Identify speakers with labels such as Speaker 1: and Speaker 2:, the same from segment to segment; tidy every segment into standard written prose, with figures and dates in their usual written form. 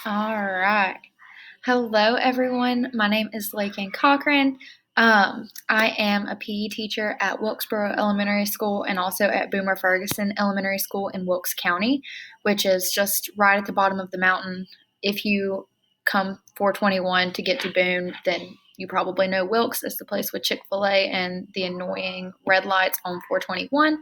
Speaker 1: All right. Hello, everyone. My name is Lakin Cochran. I am a PE teacher at Wilkesboro Elementary School and also at Boomer Ferguson Elementary School in Wilkes County, which is just right at the bottom of the mountain. If you come 421 to get to Boone, then you probably know Wilkes is the place with Chick-fil-A and the annoying red lights on 421.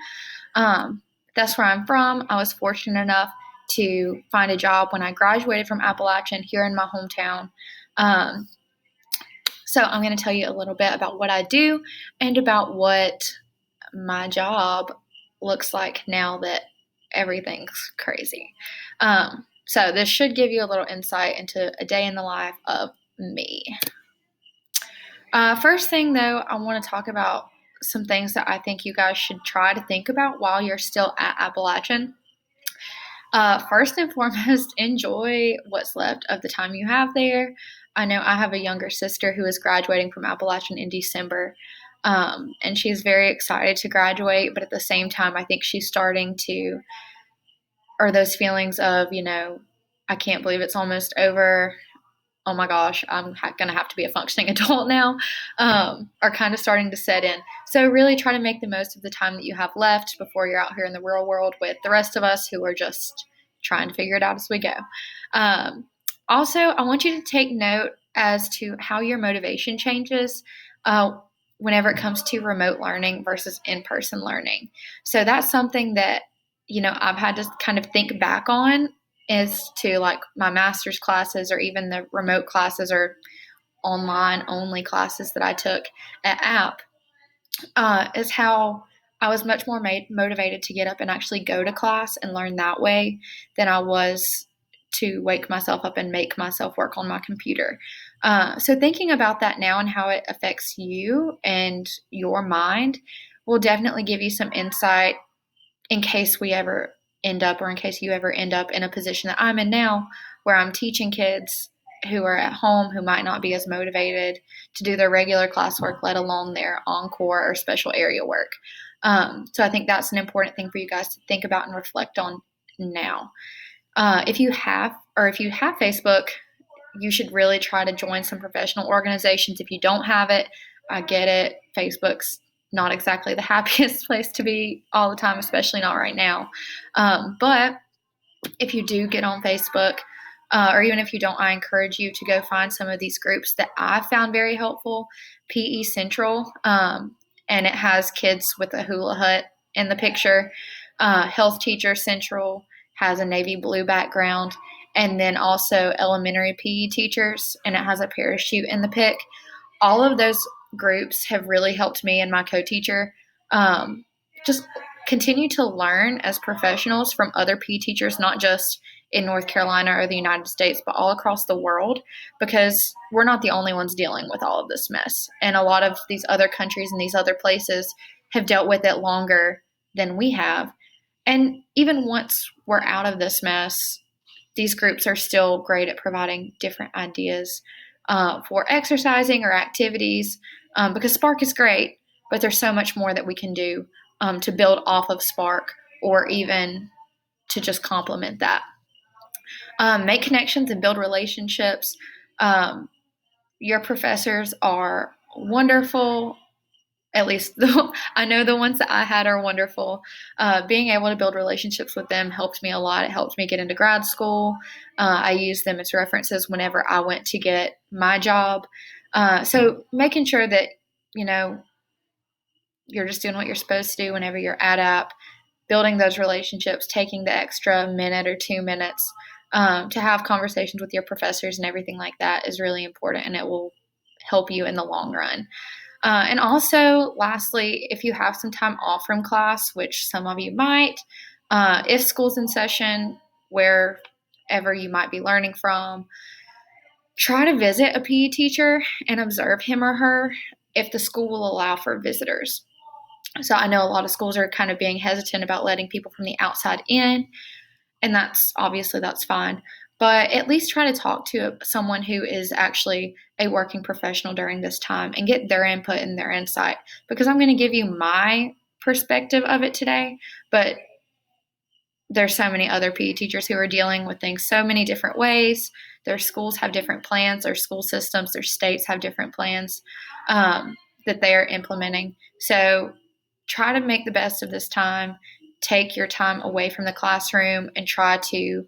Speaker 1: That's where I'm from. I was fortunate enough to find a job when I graduated from Appalachian here in my hometown. Um, so I'm going to tell you a little bit about what I do and about what my job looks like now that everything's crazy. So this should give you a little insight into a day in the life of me. First thing, though, I want to talk about some things that I think you guys should try to think about while you're still at Appalachian. First and foremost, enjoy what's left of the time you have there. I know I have a younger sister who is graduating from Appalachian in December, and she's very excited to graduate, but at the same time, I think she's starting to, or those feelings of, I can't believe it's almost over. Oh my gosh, I'm going to have to be a functioning adult now, are kind of starting to set in. So really try to make the most of the time that you have left before you're out here in the real world with the rest of us who are just trying to figure it out as we go. Also, I want you to take note as to how your motivation changes whenever it comes to remote learning versus in-person learning. So that's something that, I've had to kind of think back on is to like my master's classes or even the remote classes or online only classes that I took at App, is how I was much more motivated to get up and actually go to class and learn that way than I was to wake myself up and make myself work on my computer. So thinking about that now and how it affects you and your mind will definitely give you some insight in case we ever end up, or in case you ever end up in a position that I'm in now, where I'm teaching kids who are at home who might not be as motivated to do their regular classwork, let alone their encore or special area work. So I think that's an important thing for you guys to think about and reflect on now. If you have Facebook, you should really try to join some professional organizations. If you don't have it, I get it. Facebook's not exactly the happiest place to be all the time, especially not right now. But if you do get on Facebook, or even if you don't, I encourage you to go find some of these groups that I found very helpful. PE Central, and it has kids with a hula hut in the picture. Health Teacher Central has a navy blue background. And then also elementary PE teachers, and it has a parachute in the pic. All of those groups have really helped me and my co-teacher just continue to learn as professionals from other PE teachers, not just in North Carolina or the United States, but all across the world, because we're not the only ones dealing with all of this mess. And a lot of these other countries and these other places have dealt with it longer than we have. And even once we're out of this mess, these groups are still great at providing different ideas for exercising or activities, because Spark is great, but there's so much more that we can do to build off of Spark or even to just complement that. Make connections and build relationships. Your professors are wonderful. At least I know the ones that I had are wonderful. Being able to build relationships with them helped me a lot. It helped me get into grad school. I used them as references whenever I went to get my job. So making sure that, you're just doing what you're supposed to do whenever you're at App, building those relationships, taking the extra minute or 2 minutes to have conversations with your professors and everything like that is really important, and it will help you in the long run. And also, lastly, if you have some time off from class, which some of you might, if school's in session, wherever you might be learning from, try to visit a PE teacher and observe him or her if the school will allow for visitors. So I know a lot of schools are kind of being hesitant about letting people from the outside in, and that's fine. But at least try to talk to someone who is actually a working professional during this time and get their input and their insight, because I'm going to give you my perspective of it today, but there's so many other PE teachers who are dealing with things so many different ways. Their schools have different plans, their school systems, their states have different plans that they are implementing. So try to make the best of this time. Take your time away from the classroom and try to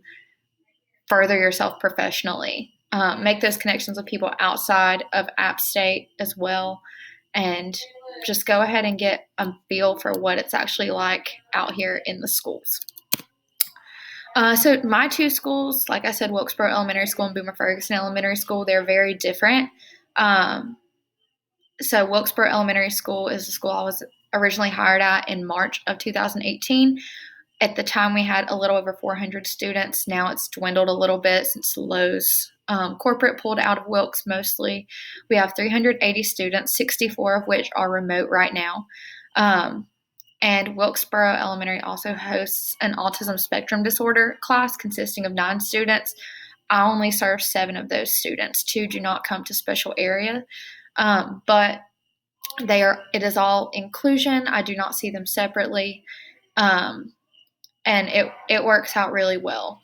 Speaker 1: further yourself professionally. Make those connections with people outside of App State as well, and just go ahead and get a feel for what it's actually like out here in the schools. So my two schools, like I said, Wilkesboro Elementary School and Boomer Ferguson Elementary School, they're very different. So Wilkesboro Elementary School is the school I was originally hired at in March of 2018. At the time, we had a little over 400 students. Now it's dwindled a little bit since Lowe's corporate pulled out of Wilkes mostly. We have 380 students, 64 of which are remote right now. And Wilkesboro Elementary also hosts an autism spectrum disorder class consisting of 9 students. I only serve 7 of those students. 2 do not come to special area, but it is all inclusion. I do not see them separately. And it works out really well.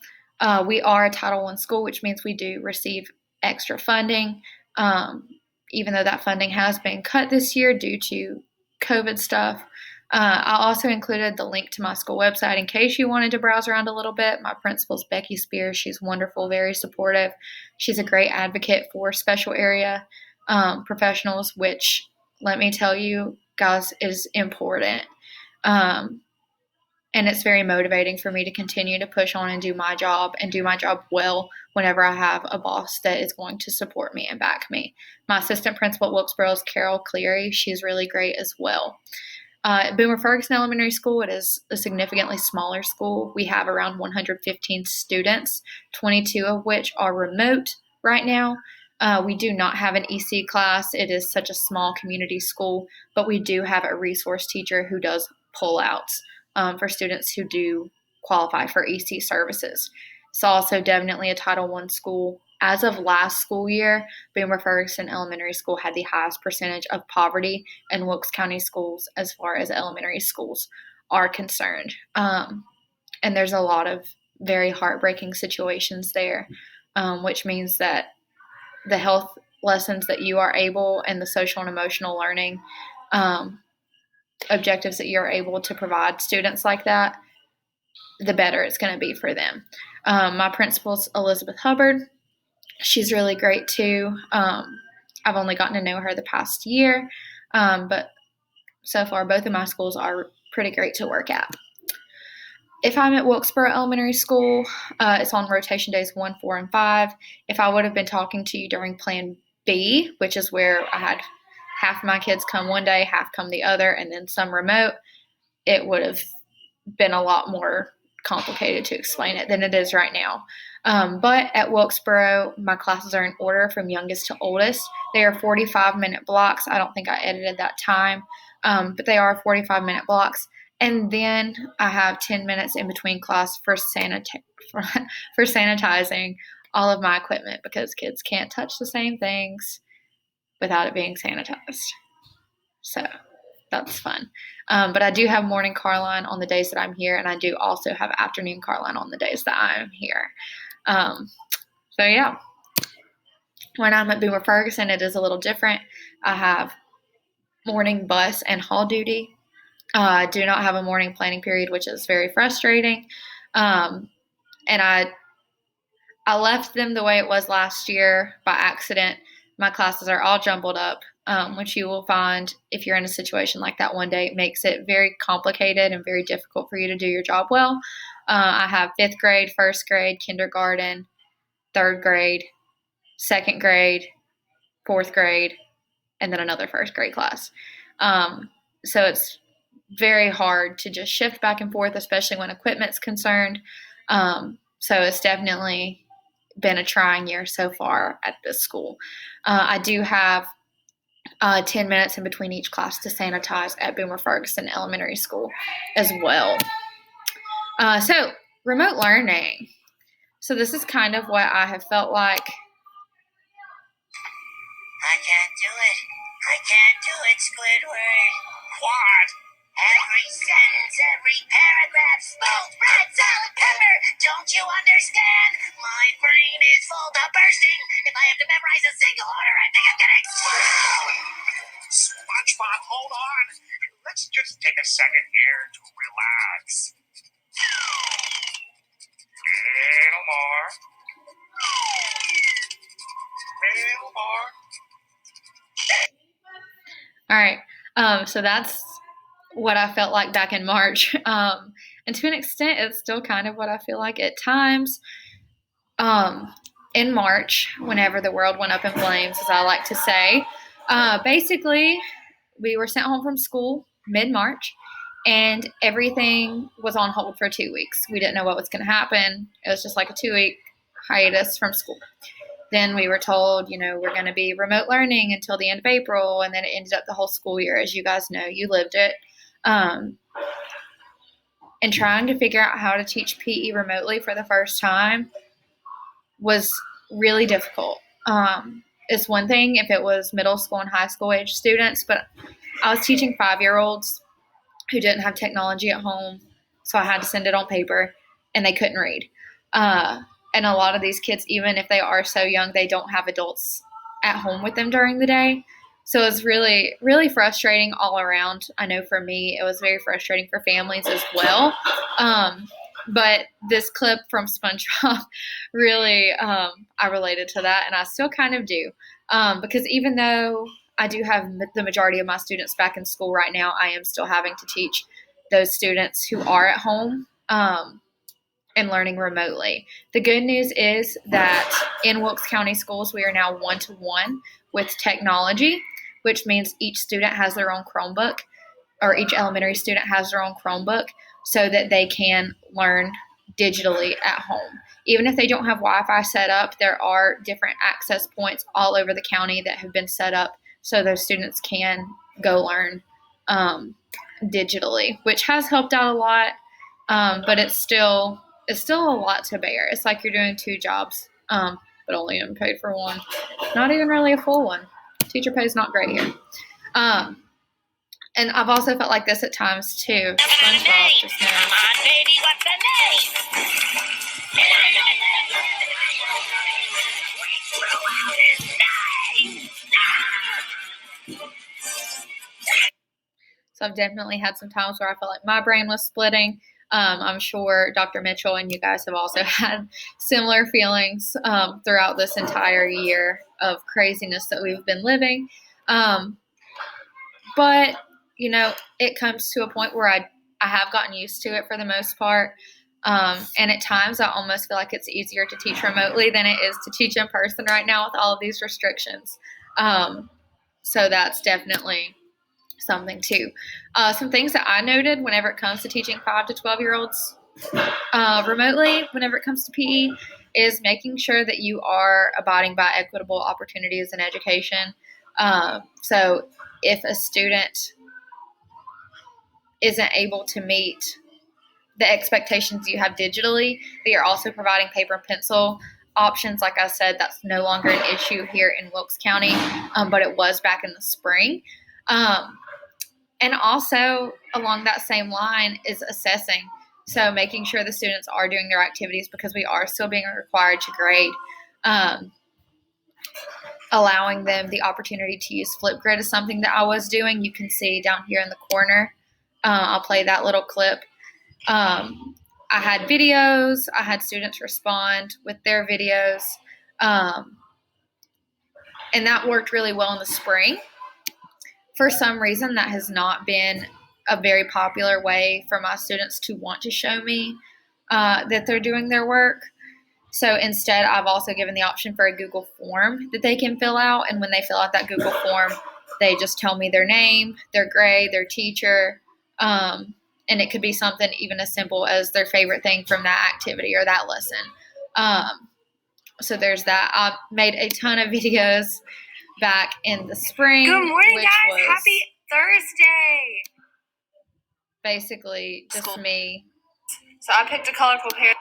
Speaker 1: We are a Title I school, which means we do receive extra funding, even though that funding has been cut this year due to COVID stuff. I also included the link to my school website in case you wanted to browse around a little bit. My principal's Becky Spears. She's wonderful, very supportive. She's a great advocate for special area professionals, which, let me tell you, guys, is important. And it's very motivating for me to continue to push on and do my job well whenever I have a boss that is going to support me and back me. My assistant principal at Wilkesboro is Carol Cleary. She's really great as well. At Boomer Ferguson Elementary School, it is a significantly smaller school. We have around 115 students, 22 of which are remote right now. We do not have an EC class. It is such a small community school, but we do have a resource teacher who does pull-outs for students who do qualify for EC services. It's also definitely a Title I school. As of last school year, Boomer Ferguson Elementary School had the highest percentage of poverty in Wilkes County schools as far as elementary schools are concerned. And there's a lot of very heartbreaking situations there, which means that the health lessons that you are able and the social and emotional learning objectives that you're able to provide students like that, the better it's going to be for them. My principal's Elizabeth Hubbard. She's really great too. I've only gotten to know her the past year, but so far both of my schools are pretty great to work at. If I'm at Wilkesboro Elementary School, it's on rotation days 1, 4, and 5. If I would have been talking to you during Plan B, which is where I had half of my kids come one day, half come the other, and then some remote, it would have been a lot more complicated to explain it than it is right now. But at Wilkesboro, my classes are in order from youngest to oldest. They are 45-minute blocks. I don't think I edited that time, but they are 45-minute blocks. And then I have 10 minutes in between class for sanitizing all of my equipment because kids can't touch the same things without it being sanitized. So that's fun. But I do have morning car line on the days that I'm here, and I do also have afternoon car line on the days that I'm here. So yeah, when I'm at Boomer Ferguson, it is a little different. I have morning bus and hall duty. I do not have a morning planning period, which is very frustrating. And I left them the way it was last year by accident. My classes are all jumbled up, which you will find if you're in a situation like that one day. It makes it very complicated and very difficult for you to do your job well. I have 5th grade, 1st grade, kindergarten, 3rd grade, 2nd grade, 4th grade, and then another 1st grade class. So it's very hard to just shift back and forth, especially when equipment's concerned. So it's definitely been a trying year so far at this school. I do have 10 minutes in between each class to sanitize at Boomer Ferguson Elementary School as well. So remote learning. So this is kind of what I have felt like.
Speaker 2: I can't do it. I can't do it, Squidward. What? Every sentence, every paragraph, smoked bread, salad, pepper. Don't you understand? My brain is full to mailbox. Little more. Little more.
Speaker 1: All right. So that's what I felt like back in March. And to an extent, it's still kind of what I feel like at times. In March, whenever the world went up in flames, as I like to say, basically, we were sent home from school mid-March, and everything was on hold for 2 weeks. We didn't know what was going to happen. It was just like a 2-week hiatus from school. Then we were told, we're going to be remote learning until the end of April, and then it ended up the whole school year. As you guys know, you lived it. And trying to figure out how to teach PE remotely for the first time was really difficult. It's one thing if it was middle school and high school age students, but I was teaching 5-year-olds who didn't have technology at home, so I had to send it on paper, and they couldn't read. And a lot of these kids, even if they are so young, they don't have adults at home with them during the day. So it was really, really frustrating all around. I know for me, it was very frustrating for families as well. But this clip from SpongeBob really, I related to that, and I still kind of do. Because even though I do have the majority of my students back in school right now, I am still having to teach those students who are at home and learning remotely. The good news is that in Wilkes County schools, we are now one-to-one with technology, which means each student has their own Chromebook, or each elementary student has their own Chromebook, so that they can learn digitally at home. Even if they don't have Wi-Fi set up, there are different access points all over the county that have been set up so those students can go learn digitally, which has helped out a lot, but it's still a lot to bear. It's like you're doing 2 jobs, but only getting paid for one. Not even really a full one. Teacher pay is not great here. And I've also felt like this at times too. SpongeBob just now.
Speaker 2: Come on, baby, what's the name?
Speaker 1: So I've definitely had some times where I felt like my brain was splitting. I'm sure Dr. Mitchell and you guys have also had similar feelings throughout this entire year of craziness that we've been living. But, it comes to a point where I have gotten used to it for the most part. And at times I almost feel like it's easier to teach remotely than it is to teach in person right now with all of these restrictions. So that's definitely something too. Some things that I noted whenever it comes to teaching 5 to 12-year-olds remotely, whenever it comes to PE, is making sure that you are abiding by equitable opportunities in education. So if a student isn't able to meet the expectations you have digitally, that you're also providing paper and pencil options. Like I said, that's no longer an issue here in Wilkes County, but it was back in the spring. And also along that same line is assessing. So making sure the students are doing their activities, because we are still being required to grade. Allowing them the opportunity to use Flipgrid is something that I was doing. You can see down here in the corner. I'll play that little clip. I had videos. I had students respond with their videos. And that worked really well in the spring. For some reason, that has not been a very popular way for my students to want to show me that they're doing their work. So instead, I've also given the option for a Google form that they can fill out. And when they fill out that Google form, they just tell me their name, their grade, their teacher. And it could be something even as simple as their favorite thing from that activity or that lesson. So there's that. I made a ton of videos back in the spring.
Speaker 2: Good morning, guys. Happy Thursday.
Speaker 1: Basically just me.
Speaker 2: So I picked a colorful pair.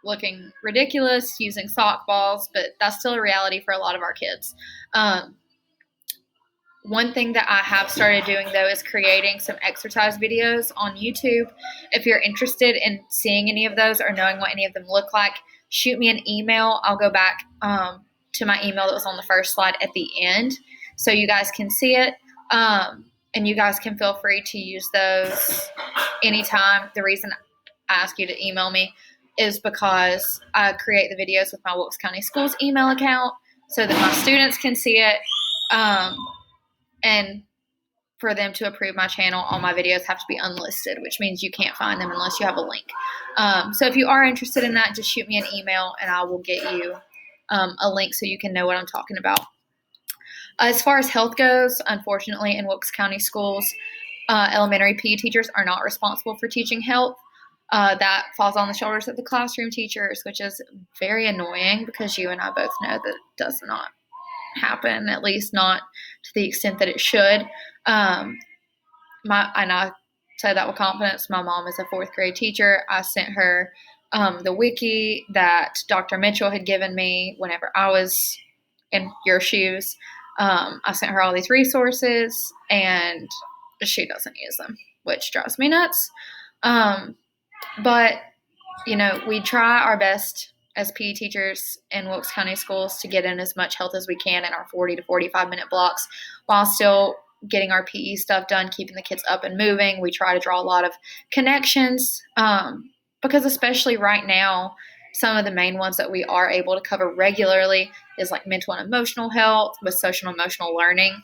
Speaker 1: Looking ridiculous, using sock balls, but that's still a reality for a lot of our kids. One thing that I have started doing, though, is creating some exercise videos on YouTube. If you're interested in seeing any of those or knowing what any of them look like, shoot me an email. I'll go back to my email that was on the first slide at the end so you guys can see it. and you guys can feel free to use those anytime. The reason I ask you to email me is because I create the videos with my Wilkes County Schools email account so that my students can see it. And for them to approve my channel, all my videos have to be unlisted, which means you can't find them unless you have a link. So if you are interested in that, just shoot me an email and I will get you a link so you can know what I'm talking about. As far as health goes, unfortunately, in Wilkes County schools, elementary PE teachers are not responsible for teaching health. That falls on the shoulders of the classroom teachers, which is very annoying because you and I both know that it does not happen, at least not to the extent that it should. And I say that with confidence. My mom is a fourth grade teacher. I sent her the wiki that Dr. Mitchell had given me whenever I was in your shoes. I sent her all these resources, and she doesn't use them, which drives me nuts. But, we try our best as PE teachers in Wilkes County schools to get in as much health as we can in our 40 to 45-minute blocks while still getting our PE stuff done, keeping the kids up and moving. We try to draw a lot of connections because especially right now, some of the main ones that we are able to cover regularly is like mental and emotional health with social and emotional learning.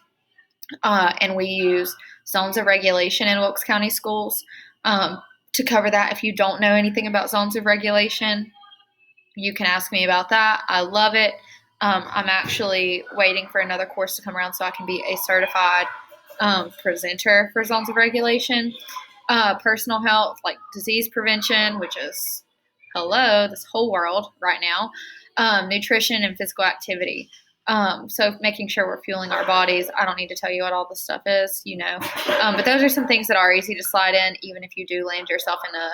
Speaker 1: And we use zones of regulation in Wilkes County schools to cover that. If you don't know anything about zones of regulation, you can ask me about that. I love it. I'm actually waiting for another course to come around so I can be a certified presenter for zones of regulation. Personal health, like disease prevention, which is this whole world right now. Nutrition and physical activity. So making sure we're fueling our bodies. I don't need to tell you what all this stuff is, but those are some things that are easy to slide in, even if you do land yourself in a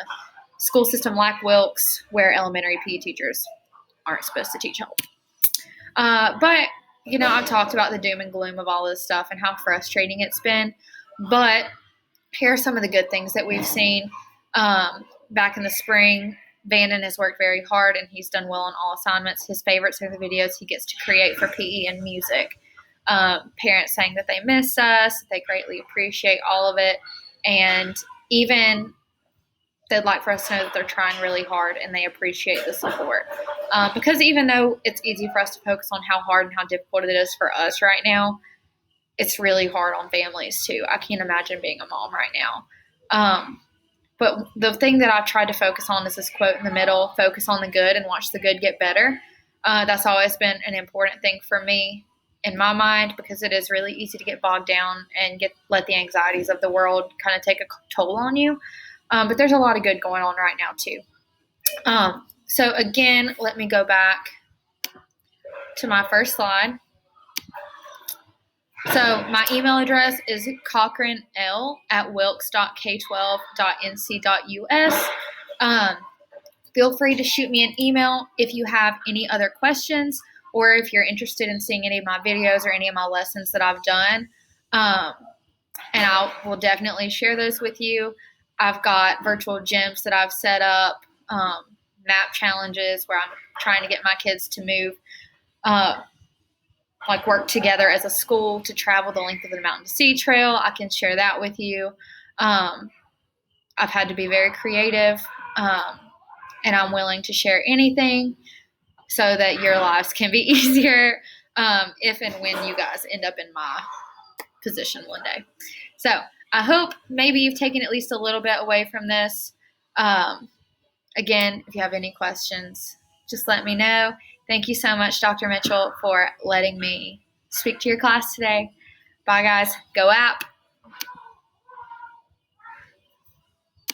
Speaker 1: school system like Wilkes, where elementary PE teachers aren't supposed to teach health. But, I've talked about the doom and gloom of all this stuff and how frustrating it's been. But here are some of the good things that we've seen. Back in the spring, Bandon has worked very hard and he's done well on all assignments. His favorites are the videos he gets to create for PE and music. Parents saying that they miss us, they greatly appreciate all of it, and even they'd like for us to know that they're trying really hard and they appreciate the support. Because even though it's easy for us to focus on how hard and how difficult it is for us right now, it's really hard on families too. I can't imagine being a mom right now. But the thing that I've tried to focus on is this quote in the middle: focus on the good and watch the good get better. That's always been an important thing for me in my mind, because it is really easy to get bogged down and let the anxieties of the world kind of take a toll on you. But there's a lot of good going on right now too. So again, let me go back to my first slide. So my email address is cochranel@wilkes.k12.nc.us. Feel free to shoot me an email if you have any other questions, or if you're interested in seeing any of my videos or any of my lessons that I've done. And I will definitely share those with you. I've got virtual gyms that I've set up, map challenges where I'm trying to get my kids to move, work together as a school to travel the length of the Mountain to Sea Trail. I can share that with you. I've had to be very creative, and I'm willing to share anything so that your lives can be easier if and when you guys end up in my position one day. So I hope maybe you've taken at least a little bit away from this. Again, if you have any questions, just let me know. Thank you so much, Dr. Mitchell, for letting me speak to your class today. Bye, guys. Go App.